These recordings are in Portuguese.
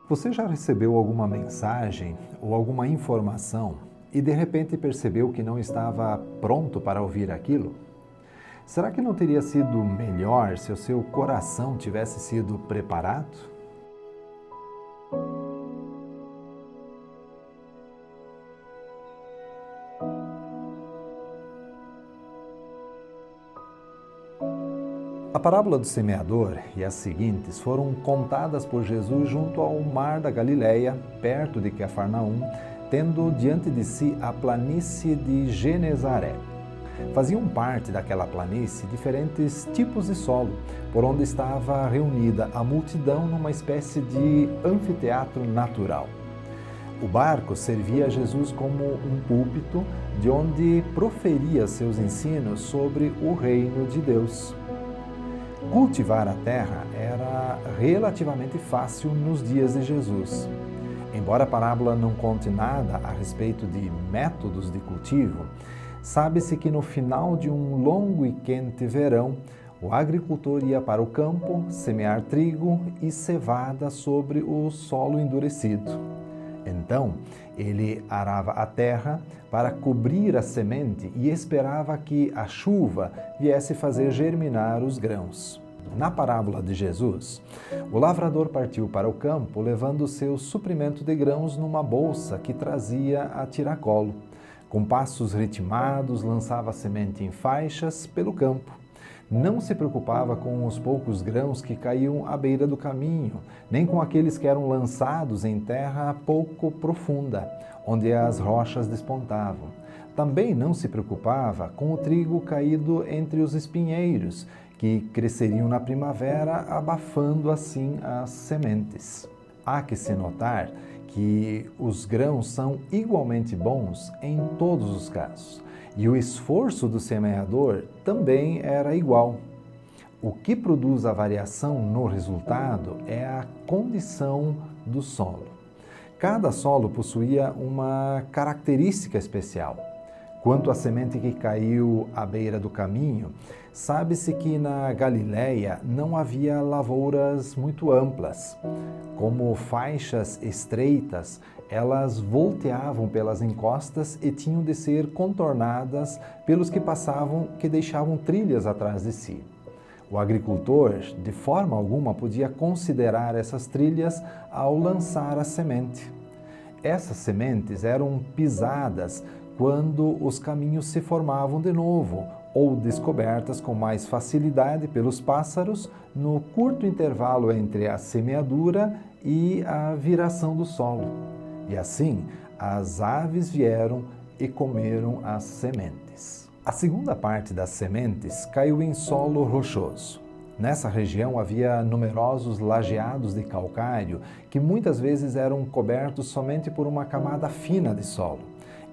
Você já recebeu alguma mensagem ou alguma informação e de repente percebeu que não estava pronto para ouvir aquilo? Será que não teria sido melhor se o seu coração tivesse sido preparado? A parábola do semeador e as seguintes foram contadas por Jesus junto ao mar da Galileia, perto de Cafarnaum, tendo diante de si a planície de Genezaré. Faziam parte daquela planície diferentes tipos de solo, por onde estava reunida a multidão numa espécie de anfiteatro natural. O barco servia a Jesus como um púlpito de onde proferia seus ensinos sobre o reino de Deus. Cultivar a terra era relativamente fácil nos dias de Jesus. Embora a parábola não conte nada a respeito de métodos de cultivo, sabe-se que no final de um longo e quente verão, o agricultor ia para o campo semear trigo e cevada sobre o solo endurecido. Então, ele arava a terra para cobrir a semente e esperava que a chuva viesse fazer germinar os grãos. Na parábola de Jesus, o lavrador partiu para o campo levando seu suprimento de grãos numa bolsa que trazia a tiracolo. Com passos ritmados, lançava a semente em faixas pelo campo. Não se preocupava com os poucos grãos que caíam à beira do caminho, nem com aqueles que eram lançados em terra pouco profunda, onde as rochas despontavam. Também não se preocupava com o trigo caído entre os espinheiros, que cresceriam na primavera, abafando assim as sementes. Há que se notar que os grãos são igualmente bons em todos os casos. E o esforço do semeador também era igual. O que produz a variação no resultado é a condição do solo. Cada solo possuía uma característica especial. Quanto à semente que caiu à beira do caminho, sabe-se que na Galileia não havia lavouras muito amplas. Como faixas estreitas, elas volteavam pelas encostas e tinham de ser contornadas pelos que passavam, que deixavam trilhas atrás de si. O agricultor, de forma alguma, podia considerar essas trilhas ao lançar a semente. Essas sementes eram pisadas quando os caminhos se formavam de novo ou descobertas com mais facilidade pelos pássaros no curto intervalo entre a semeadura e a viração do solo. E assim, as aves vieram e comeram as sementes. A segunda parte das sementes caiu em solo rochoso. Nessa região havia numerosos lajeados de calcário que muitas vezes eram cobertos somente por uma camada fina de solo.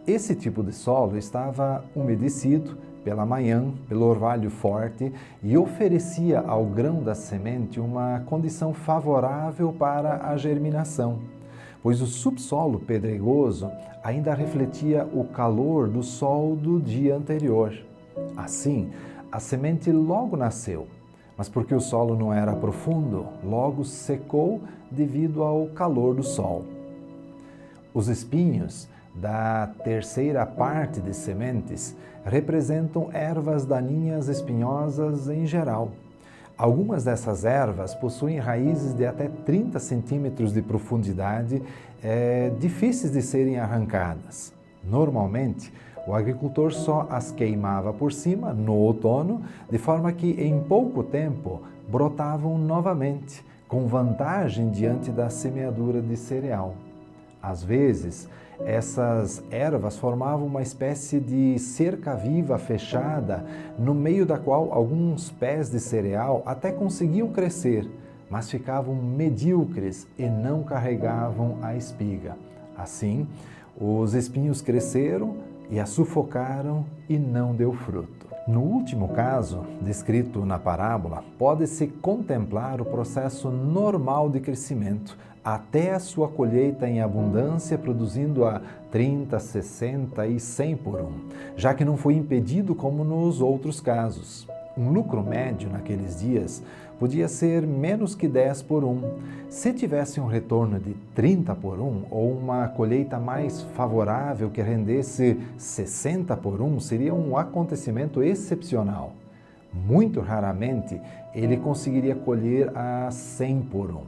Esse tipo de solo estava umedecido pela manhã, pelo orvalho forte e oferecia ao grão da semente uma condição favorável para a germinação, pois o subsolo pedregoso ainda refletia o calor do sol do dia anterior. Assim, a semente logo nasceu, mas porque o solo não era profundo, logo secou devido ao calor do sol. Os espinhos da terceira parte de sementes representam ervas daninhas espinhosas em geral. Algumas dessas ervas possuem raízes de até 30 centímetros de profundidade, difíceis de serem arrancadas. Normalmente, o agricultor só as queimava por cima no outono, de forma que em pouco tempo brotavam novamente, com vantagem diante da semeadura de cereal. Às vezes, essas ervas formavam uma espécie de cerca viva fechada, no meio da qual alguns pés de cereal até conseguiam crescer, mas ficavam medíocres e não carregavam a espiga. Assim, os espinhos cresceram e a sufocaram e não deu fruto. No último caso, descrito na parábola, pode-se contemplar o processo normal de crescimento, até a sua colheita em abundância, produzindo a 30, 60 e 100 por um, já que não foi impedido como nos outros casos. Um lucro médio naqueles dias podia ser menos que 10 por 1. Se tivesse um retorno de 30 por 1 ou uma colheita mais favorável que rendesse 60 por 1, seria um acontecimento excepcional. Muito raramente ele conseguiria colher a 100 por 1.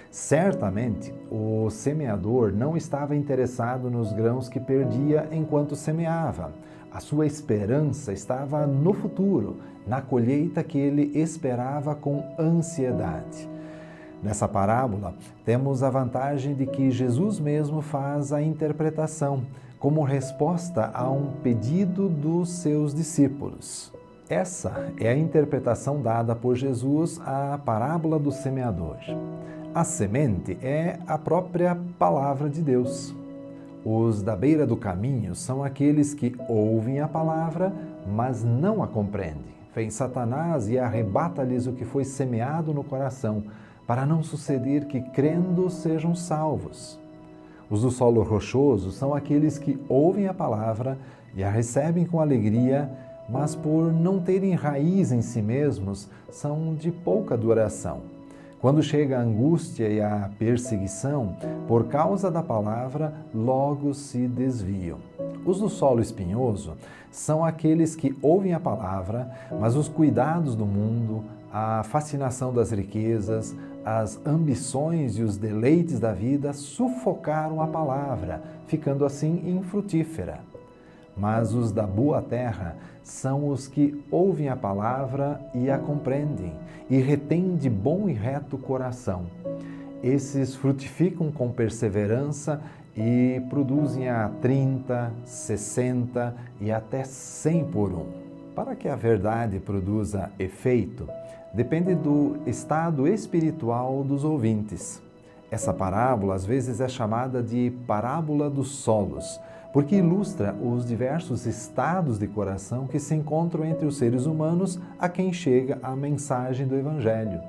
Certamente, o semeador não estava interessado nos grãos que perdia enquanto semeava. A sua esperança estava no futuro, na colheita que ele esperava com ansiedade. Nessa parábola, temos a vantagem de que Jesus mesmo faz a interpretação, como resposta a um pedido dos seus discípulos. Essa é a interpretação dada por Jesus à parábola do semeador. A semente é a própria palavra de Deus. Os da beira do caminho são aqueles que ouvem a palavra, mas não a compreendem. Vem Satanás e arrebata-lhes o que foi semeado no coração, para não suceder que, crendo, sejam salvos. Os do solo rochoso são aqueles que ouvem a palavra e a recebem com alegria, mas por não terem raiz em si mesmos, são de pouca duração. Quando chega a angústia e a perseguição, por causa da palavra, logo se desviam. Os do solo espinhoso são aqueles que ouvem a palavra, mas os cuidados do mundo, a fascinação das riquezas, as ambições e os deleites da vida sufocaram a palavra, ficando assim infrutífera. Mas os da boa terra são os que ouvem a palavra e a compreendem, e retêm de bom e reto coração. Esses frutificam com perseverança e produzem a 30, 60 e até 100 por 1. Para que a verdade produza efeito, depende do estado espiritual dos ouvintes. Essa parábola às vezes é chamada de parábola dos solos, porque ilustra os diversos estados de coração que se encontram entre os seres humanos a quem chega a mensagem do Evangelho.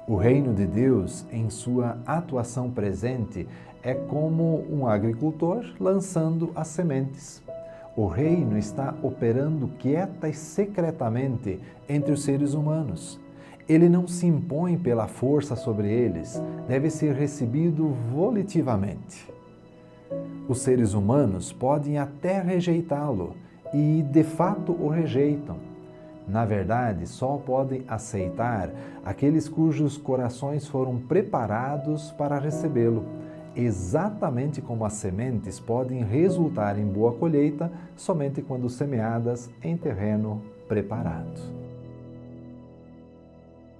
O reino de Deus, em sua atuação presente, é como um agricultor lançando as sementes. O reino está operando quieta e secretamente entre os seres humanos. Ele não se impõe pela força sobre eles, deve ser recebido volitivamente. Os seres humanos podem até rejeitá-lo e, de fato, o rejeitam. Na verdade, só podem aceitar aqueles cujos corações foram preparados para recebê-lo, exatamente como as sementes podem resultar em boa colheita somente quando semeadas em terreno preparado.